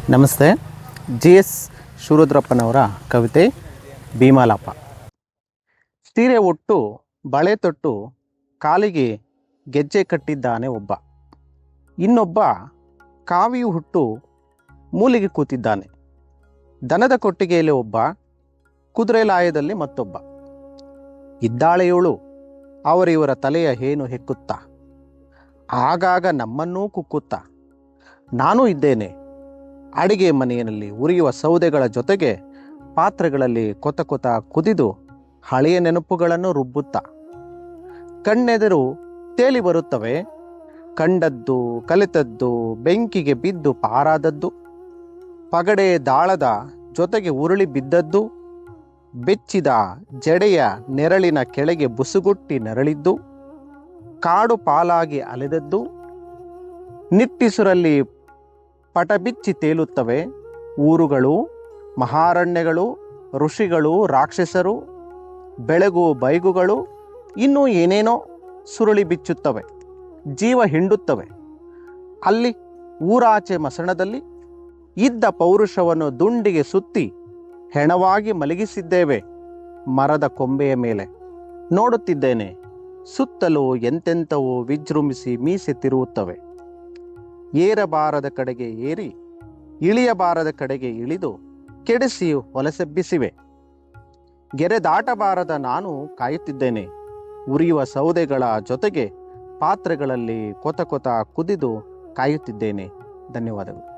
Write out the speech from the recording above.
ನಮಸ್ತೆ. GS ಶಿವರುದ್ರಪ್ಪನವರ ಕವಿತೆ ಭೀಮಾಲಾಪ. ಸೀರೆ ಉಟ್ಟು ಬಳೆ ತೊಟ್ಟು ಕಾಲಿಗೆ ಗೆಜ್ಜೆ ಕಟ್ಟಿದ್ದಾನೆ ಒಬ್ಬ. ಇನ್ನೊಬ್ಬ ಕಾವಿಯು ಹುಟ್ಟು ಮೂಲಿಗೆ ಕೂತಿದ್ದಾನೆ. ದನದ ಕೊಟ್ಟಿಗೆಯಲ್ಲಿ ಒಬ್ಬ, ಕುದುರೆ ಲಾಯದಲ್ಲಿ ಮತ್ತೊಬ್ಬ. ಇದ್ದಾಳೆಯೋಳು ಅವರಿವರ ತಲೆಯ ಹೇನು ಹೆಕ್ಕುತ್ತಾ, ಆಗಾಗ ನಮ್ಮನ್ನೂ ಕುಕ್ಕುತ್ತಾ. ನಾನೂ ಇದ್ದೇನೆ ಅಡಿಗೆ ಮನೆಯಲ್ಲಿ ಉರಿಯುವ ಸೌದೆಗಳ ಜೊತೆಗೆ ಪಾತ್ರೆಗಳಲ್ಲಿ ಕೊತ ಕೊತ ಕುದಿದು ಹಳೆಯ ನೆನಪುಗಳನ್ನು ರುಬ್ಬುತ್ತಾ. ಕಣ್ಣೆದರು ತೇಲಿ ಬರುತ್ತವೆ, ಕಂಡದ್ದು ಕಲಿತದ್ದು ಬೆಂಕಿಗೆ ಬಿದ್ದು ಪಾರಾದದ್ದು, ಪಗಡೆ ದಾಳದ ಜೊತೆಗೆ ಉರುಳಿ ಬಿದ್ದದ್ದು, ಬೆಚ್ಚಿದ ಜಡೆಯ ನೆರಳಿನ ಕೆಳಗೆ ಬುಸುಗುಟ್ಟಿ ನರಳಿದ್ದು, ಕಾಡು ಪಾಲಾಗಿ ಅಲೆದದ್ದು, ನಿಟ್ಟಿಸುರಲ್ಲಿ ಪಟಬಿಚ್ಚಿ ತೇಲುತ್ತವೆ ಊರುಗಳು, ಮಹಾರಣ್ಯಗಳು, ಋಷಿಗಳು, ರಾಕ್ಷಸರು, ಬೆಳಗು ಬೈಗುಗಳು, ಇನ್ನೂ ಏನೇನೋ ಸುರುಳಿ ಬಿಚ್ಚುತ್ತವೆ, ಜೀವ ಹಿಂಡುತ್ತವೆ. ಅಲ್ಲಿ ಊರಾಚೆ ಮಸಣದಲ್ಲಿ ಇದ್ದ ಪೌರುಷವನ್ನು ದುಂಡಿಗೆ ಸುತ್ತಿ ಹೆಣವಾಗಿ ಮಲಗಿಸಿದ್ದೇವೆ ಮರದ ಕೊಂಬೆಯ ಮೇಲೆ. ನೋಡುತ್ತಿದ್ದೇನೆ ಸುತ್ತಲೂ ಎಂತೆಂಥವೋ ವಿಜೃಂಭಿಸಿ ಮೀಸೆ ತಿರುವುತ್ತವೆ. ಏರಬಾರದ ಕಡೆಗೆ ಏರಿ ಇಳಿಯಬಾರದ ಕಡೆಗೆ ಇಳಿದು ಕೆಡಿಸಿ ಹೊಲಸೆಬ್ಬಿಸಿವೆ. ಗೆರೆ ದಾಟಬಾರದ ನಾನು ಕಾಯುತ್ತಿದ್ದೇನೆ. ಉರಿಯುವ ಸೌದೆಗಳ ಜೊತೆಗೆ ಪಾತ್ರೆಗಳಲ್ಲಿ ಕೊತ ಕೊತ ಕುದಿದು ಕಾಯುತ್ತಿದ್ದೇನೆ. ಧನ್ಯವಾದಗಳು.